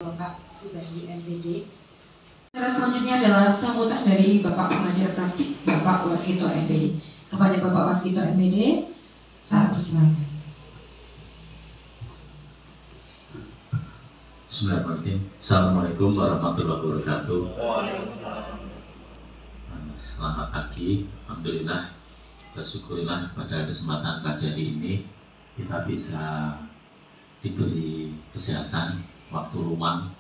Bapak Subandi MPD. Cara selanjutnya adalah sambutan dari Bapak Pengajar Praktik Bapak Waskito MPD. Kepada Bapak Waskito MPD, saya persilakan. Bismillahirrahmanirrahim. Assalamualaikum warahmatullahi wabarakatuh. Selamat pagi. Alhamdulillah, bersyukurlah pada kesempatan pagi hari ini kita bisa diberi kesehatan, waktu luang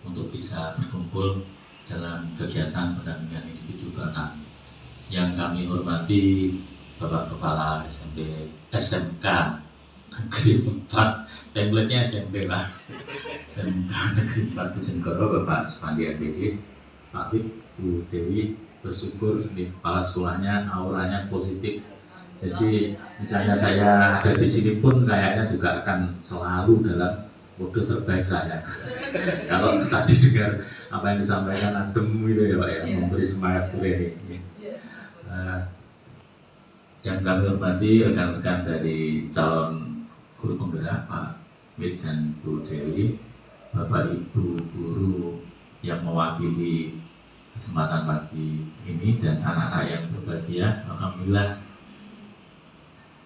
untuk bisa berkumpul dalam kegiatan pendampingan individu ke-6. Yang kami hormati Bapak Kepala SMK Negeri 4, template-nya SMP lah, SMK Negeri 4 Bojonegoro, Bapak Subandi MPD, Pak Wib, Bu Dewi, bersyukur di kepala sekolahnya auranya positif. Jadi misalnya saya ada di sini pun kayaknya juga akan selalu dalam mode terbaik saya. Kalau tadi dengar apa yang disampaikan adem gitu ya Pak ya, memberi semangat training. Yang kami hormati rekan-rekan dari calon guru penggerak Pak Wid dan Bu Dewi, Bapak Ibu guru yang mewakili kesempatan pagi ini dan anak-anak yang berbahagia. Alhamdulillah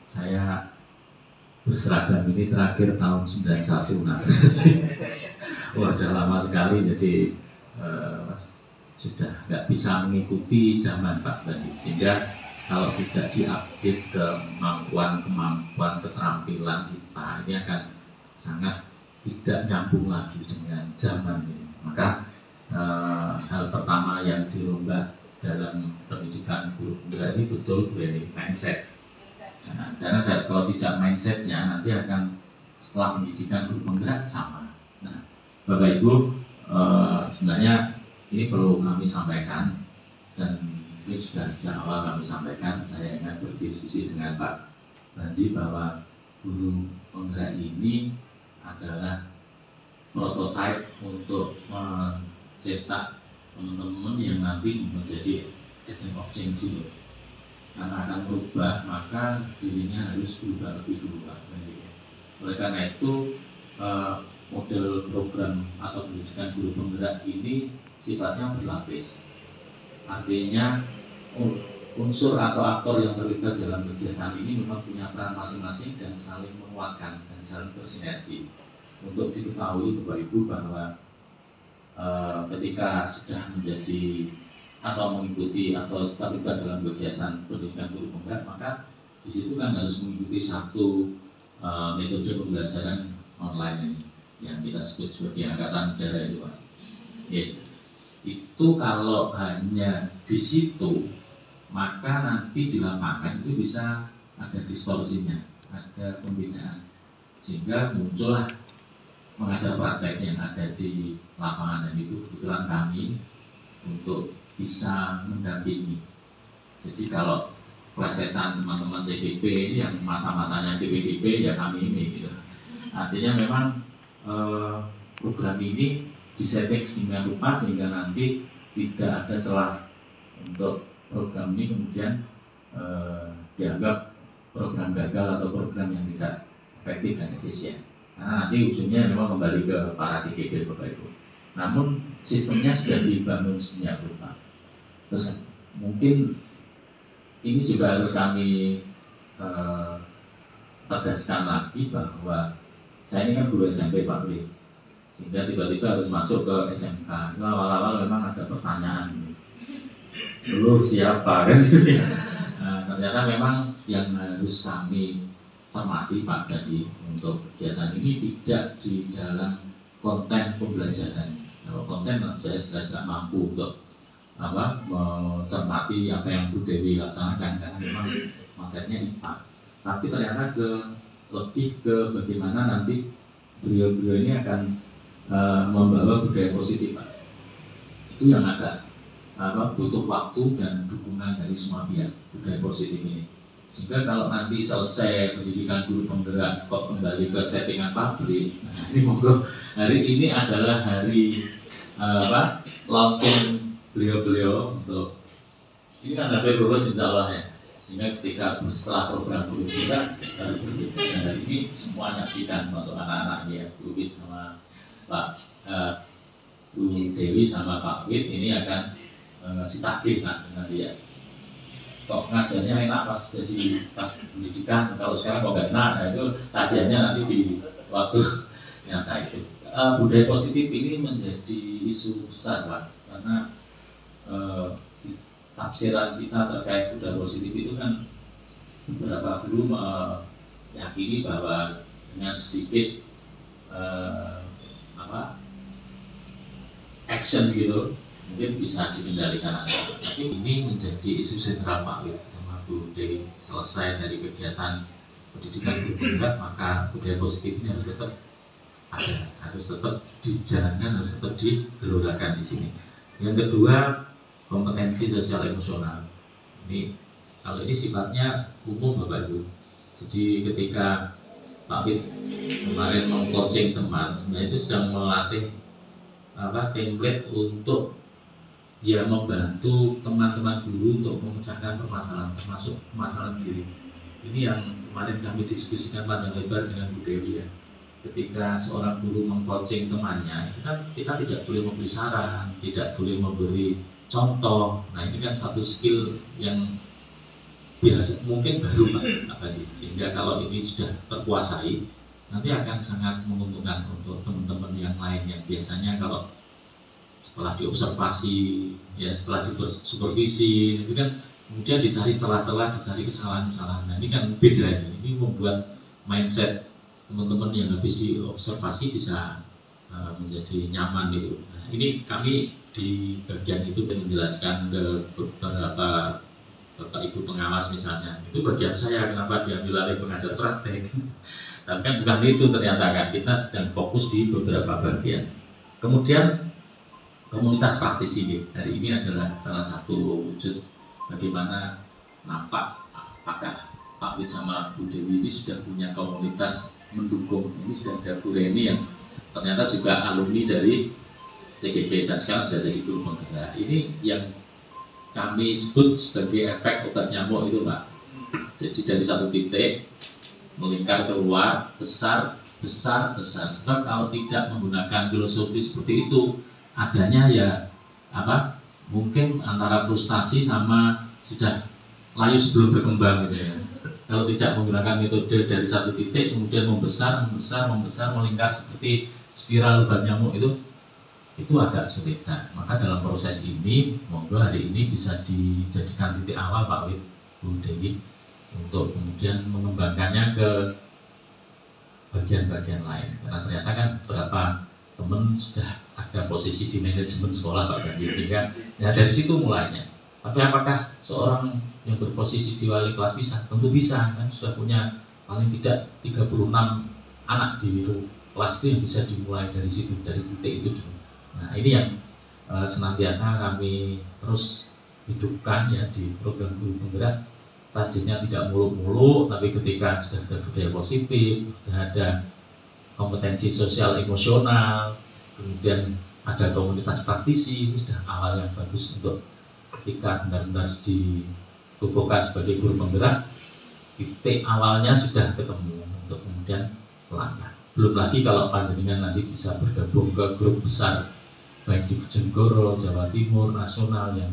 saya berseragam ini terakhir tahun 91. Nah, wah, udah lama sekali, jadi sudah nggak bisa mengikuti zaman Pak tadi, sehingga kalau tidak diupdate kemampuan keterampilan kita ini akan sangat tidak nyambung lagi dengan zaman ini. Maka hal pertama yang dirombak dalam pendidikan guru penggerak ini betul ini mindset. Nah, karena kalau tidak mindsetnya nanti akan setelah pendidikan guru penggerak sama. Nah, Bapak Ibu, sebenarnya ini perlu kami sampaikan dan mungkin sudah sejak awal kami sampaikan. Saya ingin berdiskusi dengan Pak Bandi bahwa guru penggerak ini adalah prototipe untuk mencetak teman-teman yang nanti menjadi agent of change. Karena akan berubah, maka dirinya harus berubah lebih dulu. Oleh karena itu, model program atau pendidikan guru penggerak ini sifatnya berlapis. Artinya unsur atau aktor yang terlibat dalam kegiatan ini memang punya peran masing-masing dan saling menguatkan dan saling bersinergi. Untuk diketahui Bapak Ibu bahwa ketika sudah menjadi atau mengikuti atau terlibat dalam kegiatan pendidikan guru penggerak, maka di situ kan harus mengikuti satu metode pembelajaran online ini yang kita sebut sebagai angkatan udara itu Pak. Ya, itu kalau hanya di situ, maka nanti di lapangan itu bisa ada distorsinya, ada pembedaan, sehingga muncullah mengajar praktek yang ada di lapangan. Dan itu kebetulan kami untuk bisa mendampingi. Jadi kalau plesetan teman-teman CGP ini yang mata-matanya PPGP ya kami ini gitu. Artinya memang program ini disetting sedemikian rupa sehingga nanti tidak ada celah untuk program ini kemudian dianggap program gagal atau program yang tidak efektif dan efisien. Karena nanti ujungnya memang kembali ke para CGP Bapak Ibu. Namun sistemnya sudah dibangun sedemikian rupa. Terus mungkin ini juga harus kami tegaskan lagi bahwa saya ini kan guru SMP Pak Bri, sehingga tiba-tiba harus masuk ke SMK. Itu awal-awal memang ada pertanyaan ini, dulu siapa kan? Nah, ternyata memang yang harus kami cermati Pak tadi untuk kegiatan ini tidak di dalam konten pembelajaran. Kalau konten saya jelas nggak mampu untuk mencermati apa yang Bu Dewi laksanakan karena memang materinya IPA. Tapi ternyata lebih ke bagaimana nanti beliau-beliau ini akan membawa budaya positif Pak. Itu yang agak butuh waktu dan dukungan dari semua pihak, budaya positif ini. Sehingga kalau nanti selesai pendidikan guru penggerak kok kembali ke settingan pabrik, nah ini monggo hari ini adalah hari launching beliau-beliau untuk ini kan hampir lulus insya Allah ya, sehingga ketika setelah program guru kita harus berbeda. Dan hari ini semua nyaksikan, masuk anak-anak ya, Bu Wid sama Pak Bu Dewi sama Pak Wid ini akan ditagih nanti ya. Kok ngajarnya enak pas pendidikan, kalau sekarang kok nggak enak, nah itu tagihannya nanti di waktu nyata itu. Budaya positif ini menjadi isu besar Pak, karena tafsiran kita terkait budaya positif itu kan beberapa guru meyakini bahwa dengan sedikit action gitu mungkin bisa dikendalikan. Tapi ini menjadi isu sentral Pak Wid sama Bu Dewi. Selesai dari kegiatan pendidikan guru penggerak, maka budaya positif ini harus tetap ada, harus tetap dijalankan, harus tetap digelurakan di sini. Yang kedua, kompetensi sosial emosional. Ini kalau ini sifatnya umum Bapak Ibu. Jadi ketika Pak Wid kemarin meng-coaching teman, sebenarnya itu sedang melatih template untuk ya membantu teman-teman guru untuk memecahkan permasalahan, termasuk masalah sendiri. Ini yang kemarin kami diskusikan panjang lebar dengan Bu Dewi ya. Ketika seorang guru meng-coaching temannya, itu kan kita tidak boleh memberi saran, tidak boleh memberi contoh. Nah ini kan satu skill yang biasa, mungkin baru Pak, sehingga kalau ini sudah terkuasai, nanti akan sangat menguntungkan untuk teman-teman yang lain yang biasanya kalau setelah diobservasi, ya setelah disupervisi itu kan kemudian dicari celah-celah, dicari kesalahan-kesalahan. Nah ini kan beda ini membuat mindset teman-teman yang habis diobservasi bisa menjadi nyaman gitu. Nah ini kami di bagian itu menjelaskan ke beberapa Bapak Ibu pengawas misalnya, itu bagian saya kenapa diambil alih pengajar praktek. Tapi kan bukan itu ternyata kan, kita sedang fokus di beberapa bagian. Kemudian komunitas praktis ini, hari ini adalah salah satu wujud bagaimana nampak apakah Pak Wid sama Bu Dewi ini sudah punya komunitas mendukung. Ini sudah ada Bu Reni yang ternyata juga alumni dari CGG dan sekarang sudah jadi guru penggerak. Ini yang kami sebut sebagai efek obat nyamuk itu Pak. Jadi dari satu titik melingkar keluar, besar. Sebab kalau tidak menggunakan filosofi seperti itu, adanya ya mungkin antara frustasi sama sudah layu sebelum berkembang gitu ya. Kalau tidak menggunakan metode dari satu titik kemudian membesar, melingkar seperti spiral obat nyamuk itu agak sulit. Nah, maka dalam proses ini, monggo hari ini bisa dijadikan titik awal Pak Wid, Bu Dewi, untuk kemudian mengembangkannya ke bagian-bagian lain. Karena ternyata kan beberapa teman sudah ada posisi di manajemen sekolah Pak Gandhi, sehingga ya dari situ mulainya. Tapi apakah seorang yang berposisi di wali kelas bisa? Tentu bisa, kan sudah punya paling tidak 36 anak di kelas itu yang bisa dimulai dari situ, dari titik itu dulu. Nah ini yang senantiasa kami terus hidupkan ya di program guru penggerak. Targetnya tidak muluk-muluk, tapi ketika sudah ada budaya positif, sudah ada kompetensi sosial emosional, kemudian ada komunitas praktisi, itu sudah awal yang bagus untuk ketika benar-benar dikukuhkan sebagai guru penggerak, titik awalnya sudah ketemu untuk kemudian melangkah. Belum lagi kalau panjenengan nanti bisa bergabung ke grup besar baik di Bojonegoro, Jawa Timur, nasional yang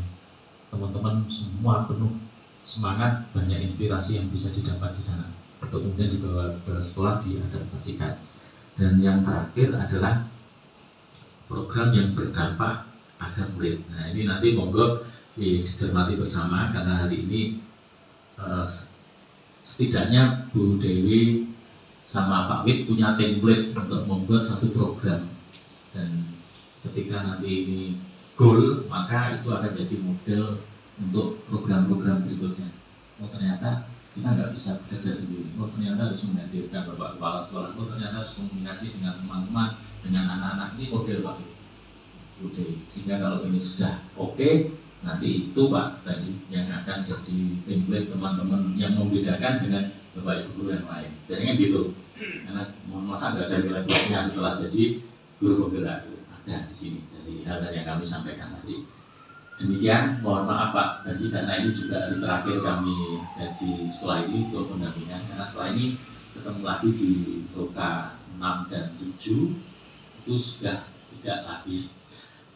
teman-teman semua penuh semangat, banyak inspirasi yang bisa didapat di sana untuk kemudian dibawa ke sekolah diadaptasikan. Dan yang terakhir adalah program yang berdampak pada murid. Nah ini nanti monggo dicermati bersama karena hari ini setidaknya Bu Dewi sama Pak Wid punya template untuk membuat satu program, dan ketika nanti ini goal maka itu akan jadi model untuk program-program berikutnya. Oh ternyata kita nggak bisa bekerja sendiri. Oh ternyata harus menghadirkan Bapak Kepala Sekolah. Oh ternyata harus komunikasi dengan teman-teman, dengan anak-anak. Ini model Pak Bu Dewi. Sehingga kalau ini sudah oke, nanti itu Pak tadi yang akan jadi template teman-teman yang membedakan dengan Bapak Ibu guru yang lain. Setidaknya gitu. Karena masa nggak ada nilai plusnya setelah jadi guru penggerak. Ada di sini dari hal yang kami sampaikan tadi. Demikian, mohon maaf Pak tadi karena ini juga hari terakhir kami di sekolah ini untuk pendampingan. Karena setelah ini ketemu lagi di Loka 6 dan 7 itu sudah tidak lagi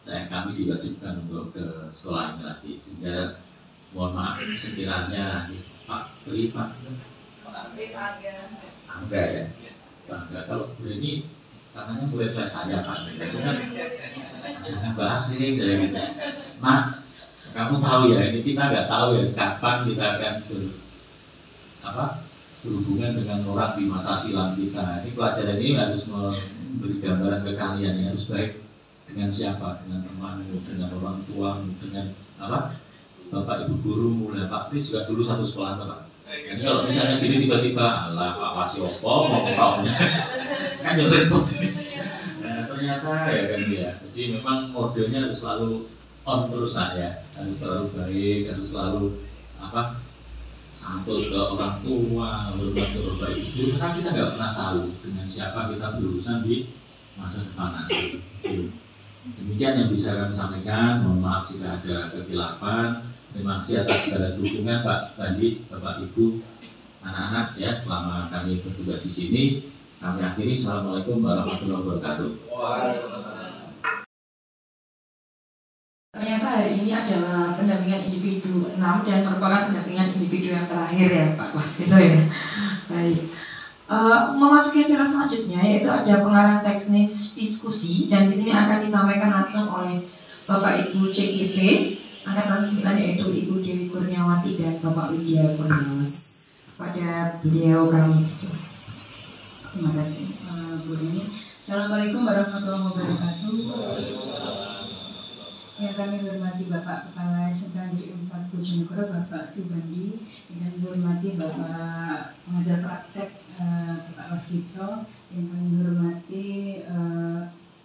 kami diwajibkan untuk ke sekolah ini lagi, sehingga mohon maaf sekiranya Pak Pri Pak Angga ya, Angga kalau ini tangannya mulai kelas saya Pak, itu kan jangan bahas ini kayak gitu. Nah, kamu tahu ya, ini kita nggak tahu ya kapan kita akan berhubungan dengan orang di masa silam kita. Ini pelajaran ini harus memberi gambaran ke kalian ya, harus baik dengan siapa, dengan temanmu, dengan orang tuamu, dengan bapak ibu gurumu. Nah, Pak Pri juga dulu satu sekolah Pak. Jadi kalau misalnya gini tiba-tiba, alah Pak Wasiopo mau ngomongnya kan ya repot. Nah, ternyata ya kan ya. Jadi memang modenya harus selalu on terus ya, harus selalu baik, harus selalu santun ke orang tua, hormat ke bapak ibu, karena kita nggak pernah tahu dengan siapa kita berurusan di masa depan nanti. Demikian yang bisa kami sampaikan. Mohon maaf jika ada kekilafan. Terima kasih atas segala dukungan Pak Bandi, Bapak Ibu, anak-anak ya selama kami bertugas di sini. Kami akhiri. Assalamualaikum warahmatullahi wabarakatuh. Ternyata hari ini adalah pendampingan individu 6 dan merupakan pendampingan individu yang terakhir ya Pak Waskito ya. Baik. Memasuki acara selanjutnya yaitu ada pengarahan teknis diskusi, dan di sini akan disampaikan langsung oleh Bapak Ibu CGP Angkatan 9 yaitu Ibu Dewi Kurniawati dan Bapak Widya Kurniawan. Pada beliau kami persilakan. Terima kasih Bu Rini. Assalamualaikum warahmatullahi wabarakatuh. Yang kami hormati Bapak Kepala SMK Negeri 4 Bojonegoro Bapak Subandi, yang kami hormati Bapak Pengajar Praktek Bapak Waskito, yang kami hormati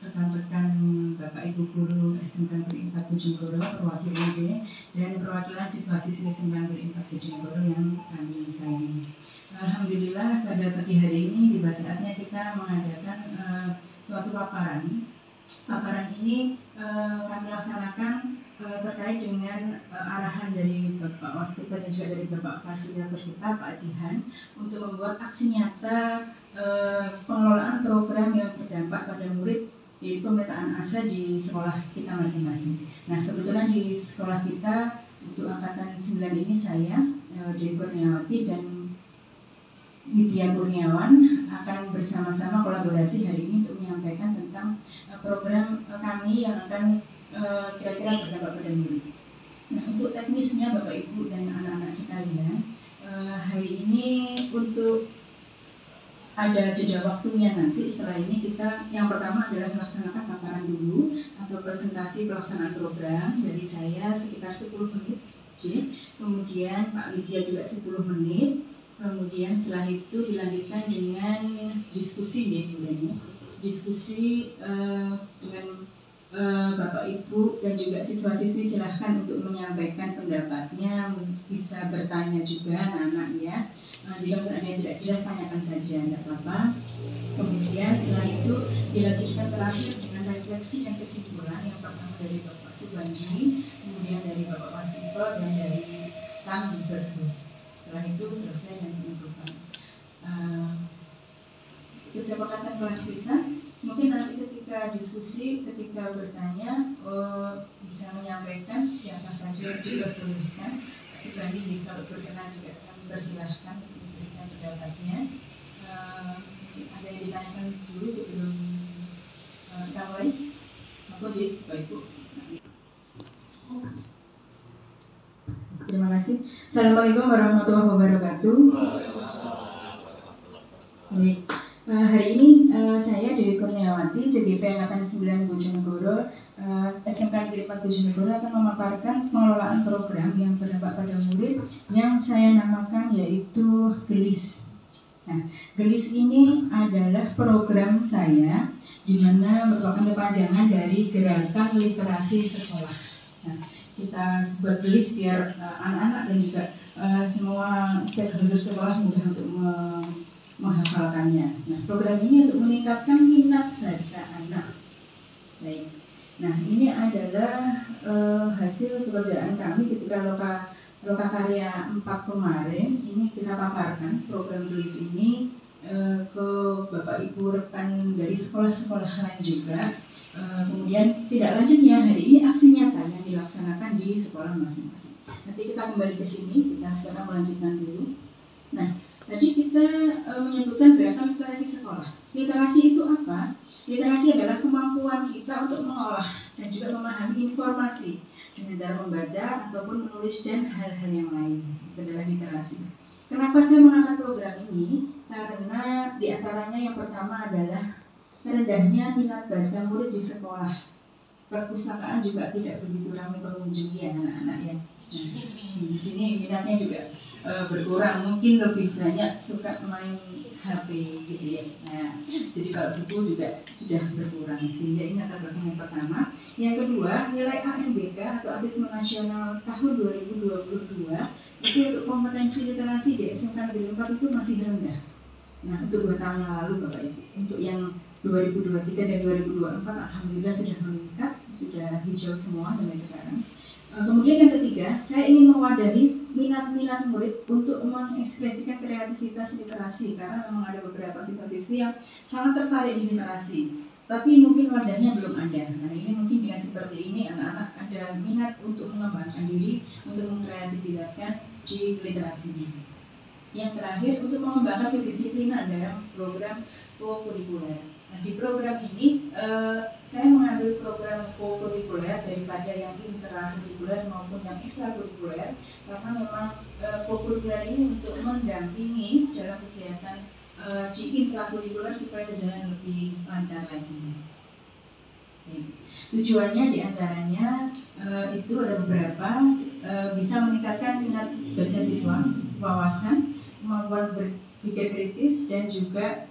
rekan-rekan Bapak Ibu Guru SMK Negeri 4 Bojonegoro, perwakilan J dan perwakilan siswa-siswi SMK Negeri 4 Bojonegoro yang kami sayangi. Alhamdulillah pada pagi hari ini tiba saatnya kita mengadakan suatu paparan. Paparan ini kami laksanakan terkait dengan arahan dari Bapak Waskito dan juga dari Bapak Fasilitator kita Pak Jihan untuk membuat aksi nyata pengelolaan program yang berdampak pada murid, yaitu pemetaan asa di sekolah kita masing-masing. Nah, kebetulan di sekolah kita untuk angkatan 9 ini saya Dewi Kurniawati dan Widya Kurniawan akan bersama-sama kolaborasi hari ini untuk menyampaikan tentang program kami yang akan kira-kira berdampak pada murid. Nah, untuk teknisnya Bapak Ibu dan anak-anak sekalian, hari ini untuk ada jeda waktunya nanti. Setelah ini kita yang pertama adalah melaksanakan paparan dulu atau presentasi pelaksanaan program dari saya sekitar 10 menit. Kemudian Pak Widya juga 10 menit. Kemudian setelah itu dilanjutkan dengan diskusi ya, diskusi dengan Bapak Ibu dan juga siswa-siswi. Silahkan untuk menyampaikan pendapatnya, bisa bertanya juga anak-anak ya. Jika ada yang tidak jelas tanyakan saja, tidak apa-apa. Kemudian setelah itu dilanjutkan terakhir dengan refleksi dan kesimpulan, yang pertama dari Bapak Subandi, kemudian dari Bapak Waskito dan dari kami berdua. Setelah itu selesai dan penutupan. Kesepakatan kelas kita mungkin nanti ketika diskusi, ketika bertanya bisa menyampaikan siapa saja diperbolehkan. Subandi kalau berkenan juga kami persilahkan untuk memberikan pendapatnya. Ada yang ditanyakan dulu sebelum kita mulai? Sapa Ji, Bapak Ibu. Terima kasih. Assalamualaikum warahmatullahi wabarakatuh. Baik, hari ini saya Dewi Kurniawati, CGP Angkatan 9 Bojonegoro, SMK Negeri 4 Bojonegoro akan memaparkan pengelolaan program yang berdampak pada murid yang saya namakan yaitu GELIS. Nah, GELIS ini adalah program saya di mana merupakan kepanjangan dari Gerakan Literasi Sekolah. Nah, kita buat GELIS biar anak-anak dan juga semua stakeholder sekolah mudah untuk menghafalkannya. Nah, program ini untuk meningkatkan minat baca anak. Baik. Nah, ini adalah hasil pekerjaan kami ketika Loka Karya 4 kemarin. Ini kita paparkan program GELIS ini ke Bapak Ibu rekan dari sekolah-sekolah lain juga. Kemudian tidak lanjutnya hari ini aksi nyata yang dilaksanakan di sekolah masing-masing. Nanti kita kembali ke sini, kita sekarang melanjutkan dulu. Nah, tadi kita menyebutkan gerakan literasi sekolah. Literasi itu apa? Literasi adalah kemampuan kita untuk mengolah dan juga memahami informasi dengan cara membaca ataupun menulis dan hal-hal yang lain. Itu adalah literasi. Kenapa saya mengangkat program ini? Karena diantaranya yang pertama adalah rendahnya minat baca murid di sekolah. Perpustakaan juga tidak begitu ramai pengunjung ya anak-anak ya. Di sini minatnya juga berkurang, mungkin lebih banyak suka main HP gitu ya. Nah, jadi kalau buku juga sudah berkurang, sehingga ini latar belakang yang pertama. Yang kedua, nilai ANBK atau Asesmen Nasional tahun 2022 itu untuk kompetensi literasi di SMK Negeri 4 itu masih rendah. Nah, untuk 2 tahun yang lalu Bapak Ibu, untuk yang 2023 dan 2024 alhamdulillah sudah meningkat, sudah hijau semua sampai sekarang. Kemudian yang ketiga, saya ingin mewadahi minat-minat murid untuk mengekspresikan kreativitas literasi, karena memang ada beberapa siswa-siswi yang sangat tertarik di literasi, tapi mungkin wadahnya belum ada. Nah, ini mungkin dengan seperti ini anak-anak ada minat untuk mengembangkan diri, untuk mengkreativitaskan di literasinya. Yang terakhir, untuk mengembangkan kedisiplinan dalam program co-kurikuler. Nah, di program ini saya mengambil program co-kurikuler daripada yang intrakurikuler maupun yang ekstrakurikuler, karena memang co-kurikuler ini untuk mendampingi dalam kegiatan di intrakurikuler supaya berjalan lebih lancar lagi. Tujuannya diantaranya itu ada beberapa, bisa meningkatkan minat baca siswa, wawasan, kemampuan berpikir kritis, dan juga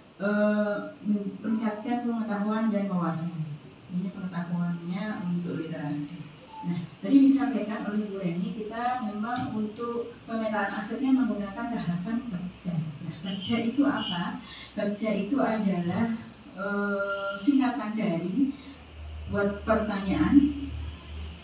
meningkatkan pengetahuan dan wawasan. Ini pengetahuannya untuk literasi. Nah, tadi disampaikan oleh Bu Reni, kita memang untuk pemetaan asetnya menggunakan tahapan baca. Nah, baca itu apa? Baca itu adalah singkatan dari buat pertanyaan,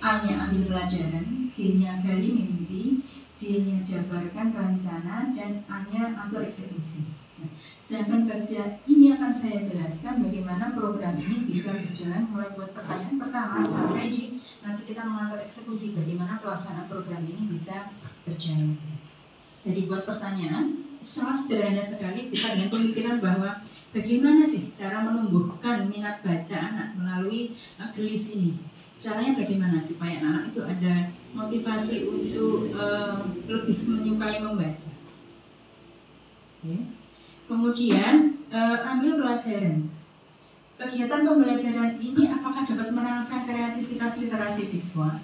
A-nya ambil pelajaran, G-nya gali mimpi, J-nya jabarkan rencana, dan A-nya atur eksekusi. Nah, tahapan baca ini akan saya jelaskan bagaimana program ini bisa berjalan mulai buat pertanyaan pertama sampai di nanti kita mengatur eksekusi, bagaimana pelaksanaan program ini bisa berjalan. Jadi buat pertanyaan sangat sederhana sekali, kita dengan pemikiran bahwa bagaimana sih cara menumbuhkan minat baca anak melalui gelis ini. Caranya bagaimana supaya anak itu ada motivasi untuk lebih menyukai membaca. Okay. Kemudian ambil pelajaran. Kegiatan pembelajaran ini apakah dapat merangsang kreativitas literasi siswa?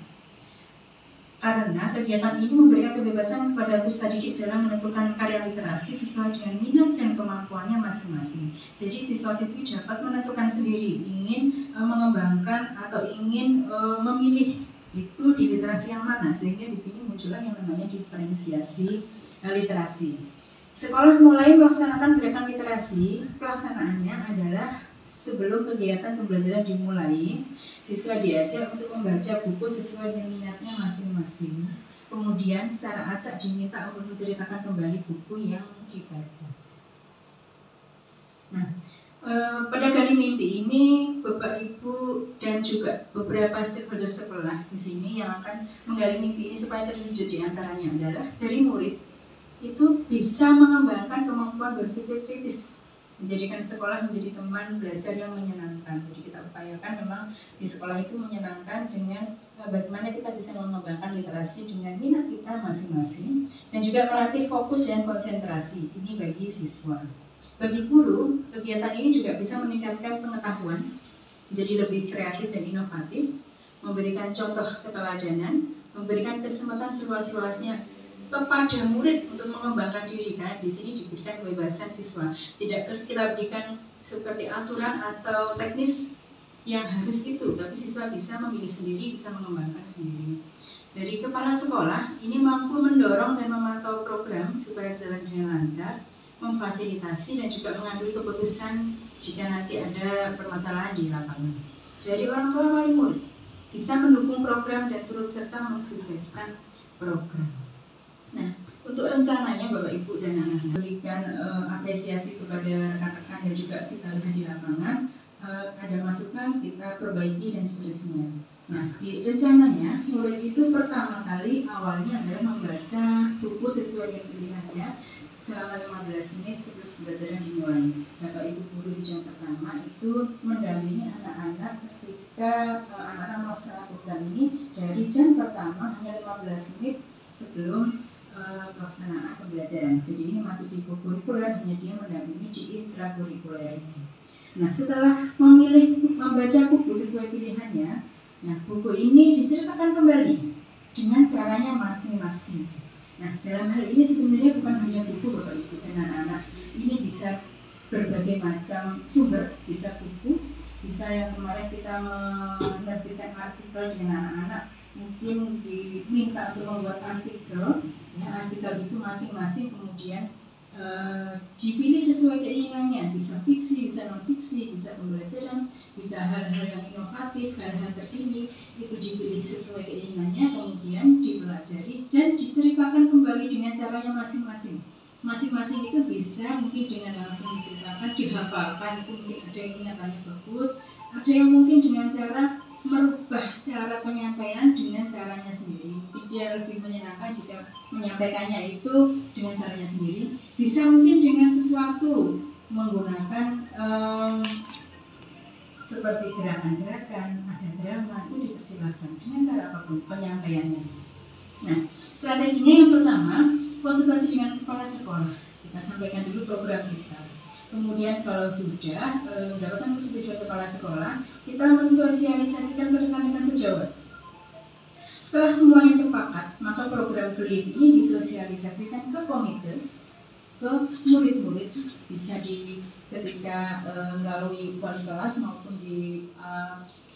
Karena kegiatan ini memberikan kebebasan kepada peserta didik dalam menentukan karya literasi sesuai dengan minat dan kemampuannya masing-masing. Jadi siswa-siswi dapat menentukan sendiri ingin mengembangkan atau ingin memilih itu di literasi yang mana, sehingga di sini muncullah yang namanya diferensiasi literasi. Sekolah mulai melaksanakan gerakan literasi. Pelaksanaannya adalah sebelum kegiatan pembelajaran dimulai, siswa diajak untuk membaca buku sesuai dengan minatnya masing-masing. Kemudian secara acak diminta untuk menceritakan kembali buku yang dibaca. Nah, pada gali mimpi ini Bapak Ibu dan juga beberapa stakeholder sekolah di sini yang akan menggali mimpi ini supaya terwujud, diantaranya adalah dari murid itu bisa mengembangkan kemampuan berpikir kritis, menjadikan sekolah menjadi teman belajar yang menyenangkan. Jadi kita upayakan memang di sekolah itu menyenangkan dengan bagaimana kita bisa mengembangkan literasi dengan minat kita masing-masing, dan juga melatih fokus dan konsentrasi. Ini bagi siswa. Bagi guru, kegiatan ini juga bisa meningkatkan pengetahuan, menjadi lebih kreatif dan inovatif, memberikan contoh keteladanan, memberikan kesempatan seluas-luasnya kepada murid untuk mengembangkan diri, karena di sini diberikan kebebasan siswa. Tidak kita berikan seperti aturan atau teknis yang harus itu, tapi siswa bisa memilih sendiri, bisa mengembangkan sendiri. Dari kepala sekolah ini mampu mendorong dan memantau program supaya berjalan dengan lancar, memfasilitasi dan juga mengambil keputusan jika nanti ada permasalahan di lapangan. Dari orang tua wali murid bisa mendukung program dan turut serta mensukseskan program. Nah, untuk rencananya Bapak Ibu dan anak-anak berikan apresiasi kepada rekan-rekan dan juga kita lihat di lapangan, ada masukan kita perbaiki dan seterusnya. Nah, di rencananya murid itu pertama kali awalnya adalah membaca buku sesuai dengan pilihannya selama 15 menit sebelum pembelajaran dimulai. Bapak Ibu guru di jam pertama itu mendampingi anak-anak ketika anak-anak melaksanakan program ini dari jam pertama hanya 15 menit sebelum pelaksanaan pembelajaran. Jadi ini masih di kurikuler, hanya dia mendampingi di intrakurikuler. Nah, setelah membaca buku sesuai pilihannya, nah buku ini diceritakan kembali dengan caranya masing-masing. Nah, dalam hal ini sebenarnya bukan hanya buku Bapak Ibu dan anak-anak, ini bisa berbagai macam sumber, bisa buku, bisa yang kemarin kita menerbitkan artikel dengan anak-anak, mungkin diminta untuk membuat artikel. Ya, artikel itu masing-masing kemudian dipilih sesuai keinginannya, bisa fiksi, bisa non-fiksi, bisa pembelajaran, bisa hal-hal yang inovatif, hal-hal terkini, itu dipilih sesuai keinginannya, kemudian dipelajari dan diceritakan kembali dengan caranya masing-masing. Masing-masing itu bisa mungkin dengan langsung diceritakan, dihafalkan, itu mungkin ada yang ingatannya bagus, ada yang mungkin dengan cara merubah cara penyampaian dengan caranya sendiri. Mungkin dia lebih menyenangkan jika menyampaikannya itu dengan caranya sendiri. Bisa mungkin dengan sesuatu menggunakan seperti gerakan-gerakan, ada drama, itu dipersilakan dengan cara apapun penyampaiannya. Nah, strateginya yang pertama, konsultasi dengan kepala sekolah. Kita sampaikan dulu program kita. Kemudian kalau sudah mendapatkan persetujuan kepala sekolah, kita mensosialisasikan ke rekan-rekan sejawat. Setelah semuanya sepakat, maka program gelis ini disosialisasikan ke komite, ke murid-murid, bisa ketika melalui wali kelas maupun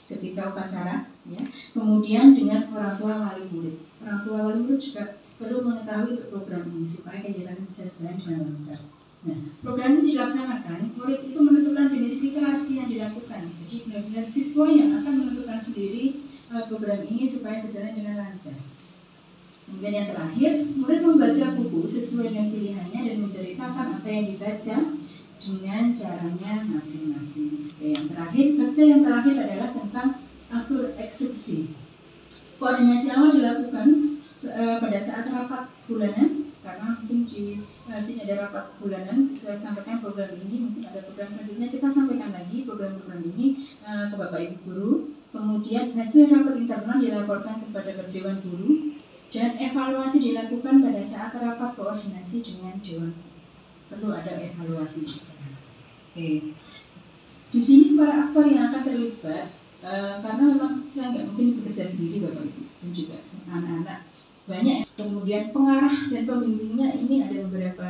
ketika upacara, ya. Kemudian dengan orang tua wali murid. Orang tua wali murid juga perlu mengetahui untuk program ini supaya kegiatan bisa berjalan dengan lancar. Nah, program ini dilaksanakan, murid itu menentukan jenis literasi yang dilakukan. Jadi benar-benar siswa yang akan menentukan sendiri program ini supaya berjalan dengan lancar. Kemudian yang terakhir, murid membaca buku sesuai dengan pilihannya dan menceritakan apa yang dibaca dengan caranya masing-masing. Yang terakhir adalah tentang atur eksekusi. Koordinasi awal dilakukan pada saat rapat bulanan, karena mungkin di sini ada rapat bulanan, kita sampaikan program ini, mungkin ada program selanjutnya, kita sampaikan lagi program-program ini ke Bapak Ibu Guru. Kemudian hasil rapat internal dilaporkan kepada Dewan Guru dan evaluasi dilakukan pada saat rapat koordinasi dengan Dewan Guru. Perlu ada evaluasi juga. Oke. Di sini para aktor yang akan terlibat, karena memang saya nggak mungkin bekerja sendiri Bapak Ibu dan juga anak-anak banyak. Kemudian pengarah dan pembimbingnya ini ada beberapa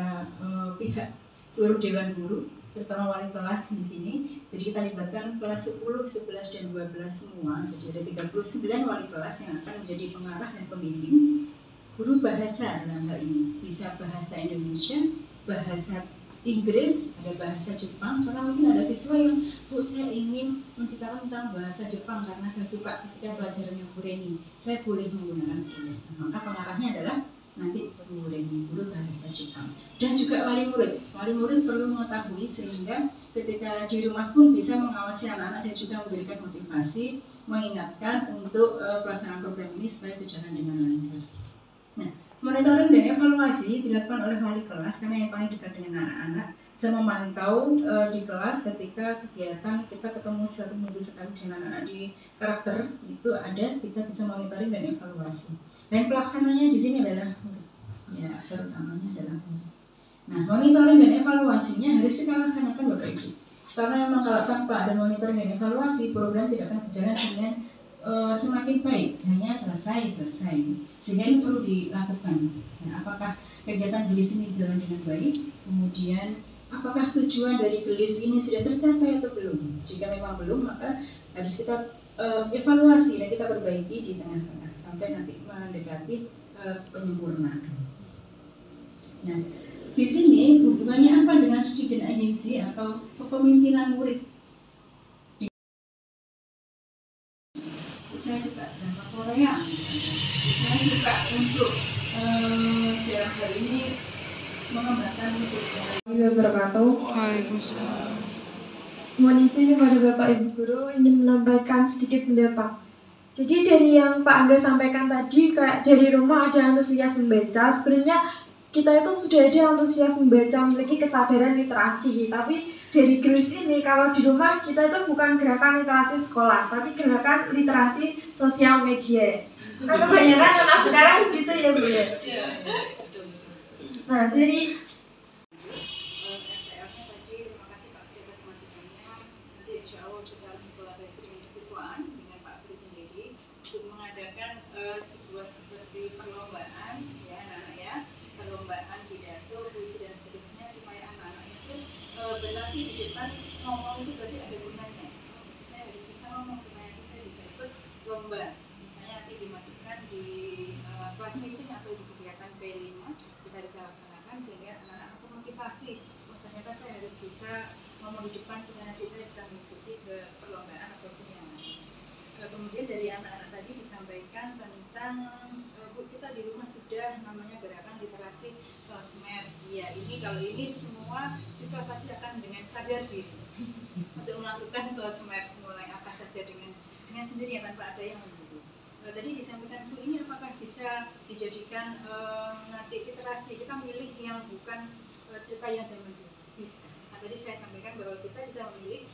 pihak, seluruh Dewan Guru, terutama wali kelas di sini. Jadi kita libatkan kelas 10, 11 dan 12 semua. Jadi ada 39 wali kelas yang akan menjadi pengarah dan pembimbing. Guru bahasa dalam hal ini bisa bahasa Indonesia, bahasa Inggris, ada bahasa Jepang. Karena mungkin ada siswa yang, Bu, saya ingin menciptakan tentang bahasa Jepang karena saya suka ketika pelajarannya Bu Reni. Saya boleh menggunakan boleh. Nah, maka pengarahnya adalah nanti Bu Reni, guru bahasa Jepang. Dan juga wali murid. Wali murid perlu mengetahui sehingga ketika di rumah pun bisa mengawasi anak-anak dan juga memberikan motivasi, mengingatkan untuk pelaksanaan program ini supaya berjalan dengan lancar. Nah, monitoring dan evaluasi dilakukan oleh wali kelas karena yang paling dekat dengan anak-anak, bisa memantau di kelas ketika kegiatan kita ketemu 1 minggu sekali dengan anak-anak di karakter itu ada, kita bisa monitoring dan evaluasi. Dan pelaksananya di sini adalah ya terutamanya adalah. Nah, monitoring dan evaluasinya harus kita laksanakan Bapak Ibu. Karena memang kalau tanpa ada monitoring dan evaluasi, program tidak akan berjalan dengan semakin baik, hanya selesai. Sehingga ini perlu dilakukan. Nah, apakah kegiatan gelis ini jalan dengan baik? Kemudian apakah tujuan dari gelis ini sudah tercapai atau belum? Jika memang belum, maka harus kita evaluasi dan kita perbaiki di tengah-tengah sampai nanti mendekati penyempurnaan. Nah, di sini hubungannya apa dengan student agency atau kepemimpinan murid? Saya suka drama Korea misalnya. Saya suka untuk dalam hal ini mengembangkan wabarakatuh. Waalaikumsalam. Mohon izin kepada Bapak Ibu Guru ingin menyampaikan sedikit pendapat. Jadi dari yang Pak Angga sampaikan tadi, kayak dari rumah ada antusias membaca. Sebenarnya kita itu sudah ada antusias membaca, memiliki kesadaran literasi. Tapi dari Gelis ini, kalau di rumah kita itu bukan gerakan literasi sekolah, tapi gerakan literasi sosial media. Nah, kebanyakan anak sekarang gitu ya Bu ya. Nah, dari sebuah seperti perlombaan ya anak-anak ya, perlombaan pidato, puisi dan seterusnya supaya anak-anak itu berlatih di depan. Ngomong itu berarti ada gunanya. Saya harus bisa ngomong supaya saya bisa ikut lomba. Misalnya nanti dimasukkan di kelas meeting atau di kegiatan P5 kita bisa laksanakan sehingga anak-anak itu motivasi. Oh, ternyata saya harus bisa ngomong di depan supaya nanti saya bisa mengikuti ke perlombaan ataupun yang lain. Kemudian dari anak-anak tadi disampaikan tentang Bu, kita di rumah sudah namanya gerakan literasi sosmed. Ya, ini kalau ini semua siswa pasti akan dengan sadar diri untuk melakukan sosmed, mulai apa saja dengan sendirinya tanpa ada yang menunggu. Tadi disampaikan Bu, ini apakah bisa dijadikan nanti literasi kita milih yang bukan cerita yang zaman dulu? Bisa. Nah, tadi saya sampaikan bahwa kita bisa memilih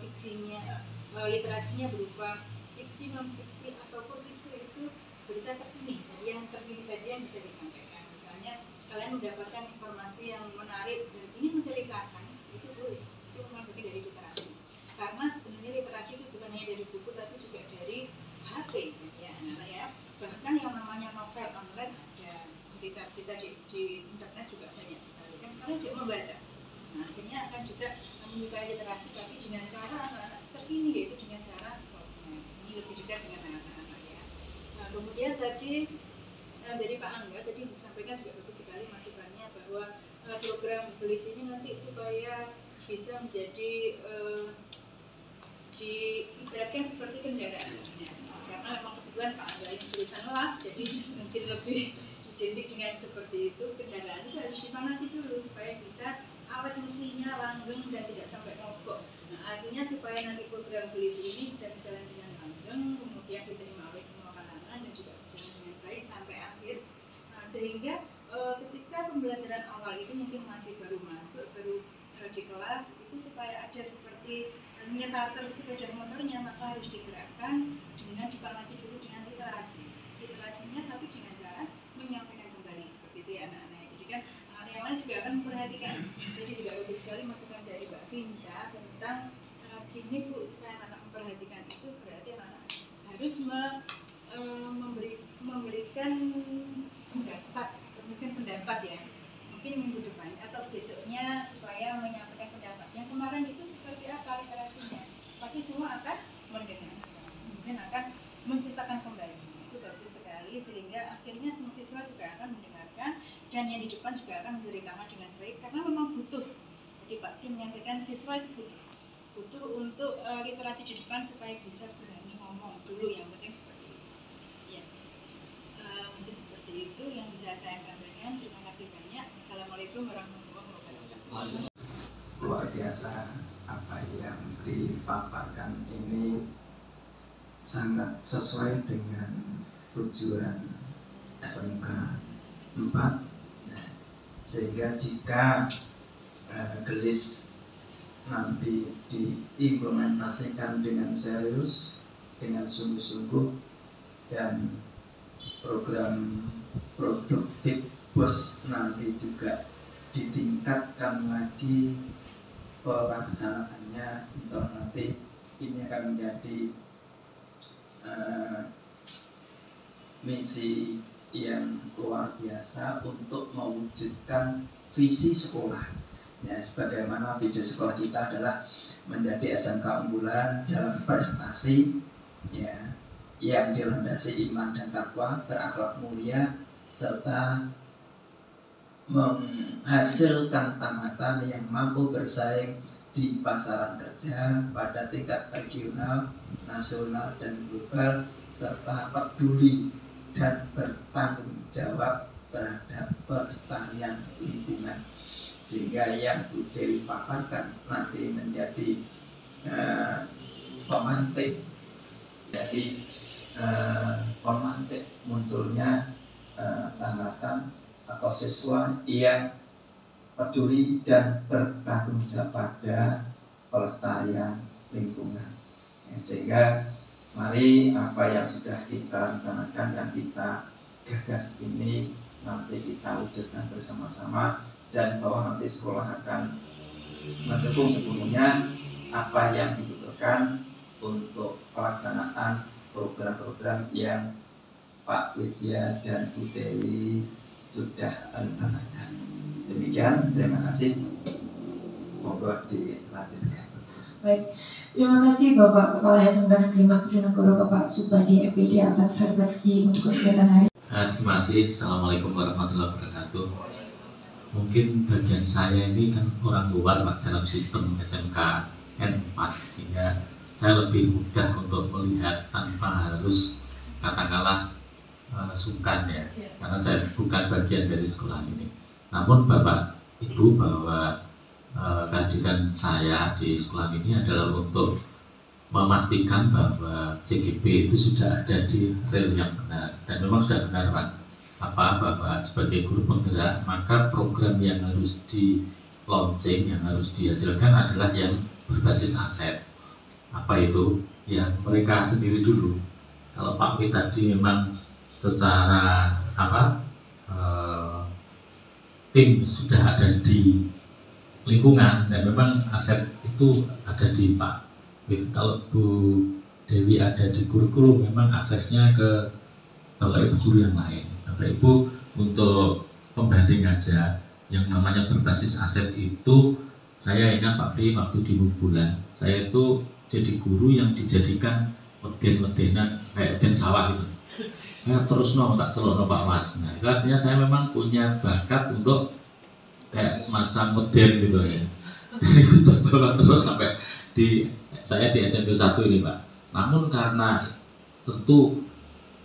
fiksinya, literasinya berupa fiksi, non-fiksi, ataupun isu-isu berita terkini. Jadi yang terkini tadi yang bisa disampaikan. Misalnya kalian mendapatkan informasi yang menarik dan ini menceritakan, itu boleh. Itu memang bagian dari literasi. Karena sebenarnya literasi itu bukan hanya dari buku, tapi juga dari HP, ya, anak-anak ya. Bahkan yang namanya novel online ada, berita-berita di internet juga banyak sekali. Kan kalian juga membaca. Nah, akhirnya akan juga menyukai literasi, tapi dengan cara anak-anak terkini, yaitu dengan cara sosmed. Ini lebih juga dengan anak-anak ya. Nah, kemudian tadi dari Pak Angga tadi disampaikan juga bagus sekali masukannya bahwa program Gelis ini nanti supaya bisa menjadi diibaratkan seperti kendaraan. Karena memang kebetulan Pak Angga ini jurusan las, jadi mungkin lebih identik dengan seperti itu. Kendaraan itu harus dipanasi dulu supaya bisa awet mesinnya, langgeng dan tidak sampai mogok. Nah, artinya supaya nanti program Gelis ini bisa berjalan dengan langgeng, kemudian diterima oleh semua kalangan dan juga berjalan dengan baik sampai akhir. Nah, sehingga ketika pembelajaran awal itu mungkin masih baru masuk, baru di kelas, itu supaya ada seperti nyetarter sepeda motornya, maka harus digerakkan dengan dipanasi dulu dengan literasinya, tapi dengan cara menyampaikan kembali seperti itu ya anak-anak. Jadi kan anak yang lain juga akan memperhatikan. Jadi juga bagus sekali masukan dari Mbak Vinca tentang gini Bu, supaya anak-anak memperhatikan itu berarti anak-anak harus memberikan pendapat ya, mungkin minggu depan atau besoknya supaya menyampaikan pendapatnya kemarin itu seperti apa literasinya. Pasti semua akan mendengar, kemudian akan menciptakan kembali. Itu bagus sekali sehingga akhirnya semua siswa juga akan mendengarkan dan yang di depan juga akan menceritakan dengan baik karena memang butuh. Jadi Pak Kim menyampaikan siswa itu butuh untuk literasi di depan supaya bisa berani ngomong dulu, yang penting seperti itu. Ya, mungkin seperti itu yang bisa saya sampaikan. Terima kasih banyak. Assalamualaikum warahmatullahi wabarakatuh. Luar biasa apa yang dipaparkan ini, sangat sesuai dengan tujuan SMK 4. Nah, sehingga jika Gelis nanti diimplementasikan dengan serius, dengan sungguh-sungguh, dan program produktif BOS nanti juga ditingkatkan lagi pelaksanaannya, insya Allah nanti ini akan menjadi misi yang luar biasa untuk mewujudkan visi sekolah. Ya, sebagaimana visi sekolah kita adalah menjadi SMK unggulan dalam prestasi, ya, yang dilandasi iman dan takwa, berakhlak mulia, serta menghasilkan tamatan yang mampu bersaing di pasaran kerja pada tingkat regional, nasional, dan global, serta peduli dan bertanggung jawab terhadap pelestarian lingkungan, sehingga yang Bu Dewi paparkan nanti menjadi pemantik, jadi pemantik munculnya tamatan atau siswa yang peduli dan bertanggung jawab pada pelestarian lingkungan. Sehingga mari apa yang sudah kita rencanakan dan kita gagas ini nanti kita wujudkan bersama-sama, dan insya nanti sekolah akan mendukung sepenuhnya apa yang dibutuhkan untuk pelaksanaan program-program yang Pak Widya dan Bu Dewi sudah rencanakan. Demikian, terima kasih. Monggo dilanjutkan. Baik, terima kasih Bapak Kepala SMK Negeri 4 Bojonegoro, Bapak Subadi EPD atas refleksi untuk kegiatan hari. Terima kasih. Assalamualaikum warahmatullahi wabarakatuh. Mungkin bagian saya ini kan orang luar Pak dalam sistem SMK N4, sehingga saya lebih mudah untuk melihat tanpa harus katakanlah sungkan ya, karena saya bukan bagian dari sekolah ini. Namun Bapak Ibu, bahwa kehadiran saya di sekolah ini adalah untuk memastikan bahwa CGP itu sudah ada di rel yang benar, dan memang sudah benar Pak. Bahwa sebagai guru penggerak, maka program yang harus di launching, yang harus dihasilkan adalah yang berbasis aset. Apa itu? Ya mereka sendiri dulu. Kalau Pak Wid tadi memang secara tim sudah ada di lingkungan, dan memang aset itu ada di Pak Wid. Kalau Bu Dewi ada di kurikulum, memang aksesnya ke Bapak Ibu guru yang lain. Bapak Ibu, untuk pembanding aja, yang namanya berbasis aset itu, saya ingat Pak Pri waktu di bulan, saya itu jadi guru yang dijadikan meden-medenan kayak meden sawah gitu. Terus tak celok Pak Was. Nah, itu artinya saya memang punya bakat untuk kayak semacam meden gitu ya. Dan itu terbawa terus sampai saya di SMP 1 ini Pak. Namun karena tentu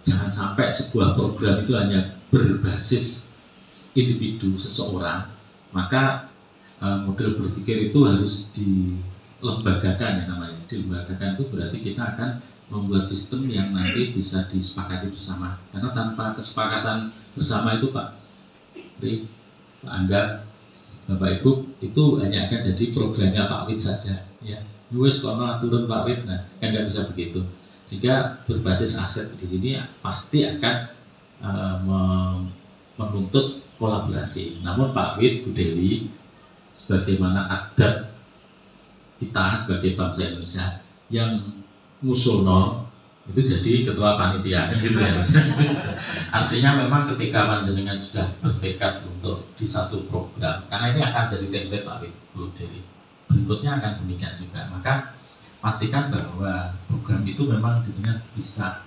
jangan sampai sebuah program itu hanya berbasis individu seseorang, maka model berpikir itu harus dilembagakan ya namanya. Dilembagakan itu berarti kita akan membuat sistem yang nanti bisa disepakati bersama. Karena tanpa kesepakatan bersama itu Pak Pri, Pak Angga, Bapak Ibu, itu hanya akan jadi programnya Pak Wid saja. Ya, wes kono turun Pak Wid, nah kan nggak bisa begitu. Sehingga berbasis aset di sini pasti akan menuntut kolaborasi. Namun Pak Wid, Bu Dewi, sebagaimana adat kita sebagai bangsa Indonesia yang ngusulno itu jadi ketua panitia gitu ya. Artinya memang ketika panjenengan sudah bertekad untuk di satu program, karena ini akan jadi template Pak Wid, Bu Dewi, berikutnya akan demikian juga, maka pastikan bahwa program itu memang jenengan bisa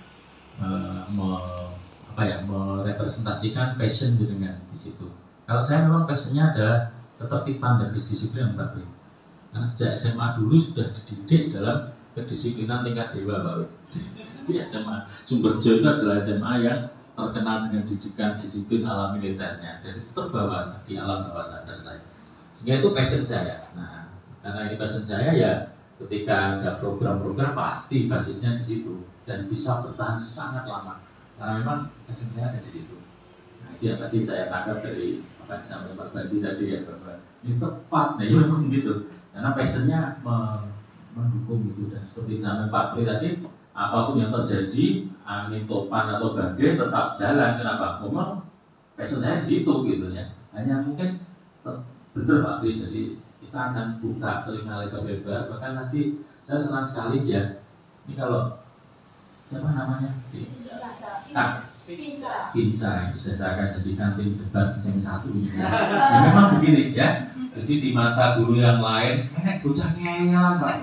merepresentasikan passion jenengan di situ. Kalau saya memang passionnya adalah ketertiban dan kedisiplinan Pak Pri, karena sejak SMA dulu sudah dididik dalam kedisiplinan tingkat dewa Pak Wid. Di SMA Sumberjo itu adalah SMA yang terkenal dengan didikan disiplin ala militernya, dan itu terbawa di alam bawah sadar saya, sehingga itu passion saya. Nah, karena ini passion saya, ya ketika ada program-program pasti basisnya di situ dan bisa bertahan sangat lama, karena memang passion saya ada di situ. Nah, itu yang tadi saya tangkap dari apa yang disampaikan Pak Bandi tadi ya, bahwa ini tepat. Nah, ya memang gitu, karena passionnya mendukung itu. Dan seperti zaman Pak Pri tadi, apapun yang terjadi, angin topan atau badai tetap jalan. Kenapa? Memang passion saya di situ gitu ya. Hanya mungkin benar Pak Pri, jadi kita akan buka telinga lebar-lebar. Bahkan tadi saya senang sekali ya, ini kalau siapa namanya? Kinca, saya akan jadikan tim debat SMP 1 ya. Ya memang begini ya. Jadi di mata guru yang lain, bocah ngeyelan Pak.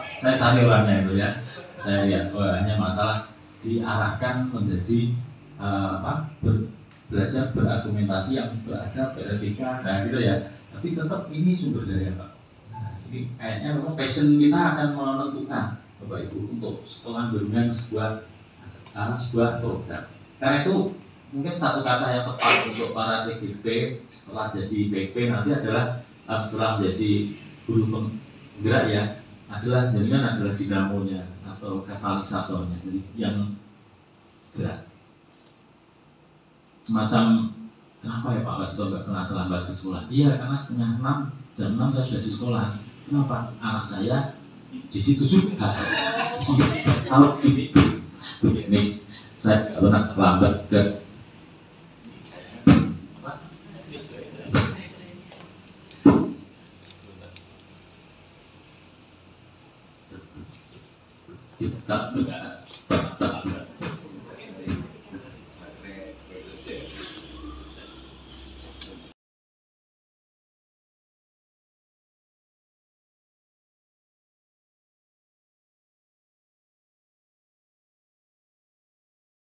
Saya cari orangnya itu ya. Saya lihat, hanya masalah diarahkan menjadi belajar berargumentasi yang beradab, beretika, nah gitu ya. Tapi tetap ini sumber daya Pak. Nah, ini kayaknya memang passion kita akan menentukan Bapak Ibu untuk setelah dengan sebuah program. Karena itu mungkin satu kata yang tepat untuk para CGP setelah jadi PP nanti adalah setelah menjadi guru penggerak ya, adalah jaringan adalah dinamonya atau katalisatornya, jadi yang gerak. Semacam kenapa ya Pak Wasito nggak pernah terlambat ke sekolah? Iya, karena setengah 6, jam 6 saya sudah di sekolah. Kenapa? Anak saya di situ juga. Kalau ini saya nggak pernah terlambat ke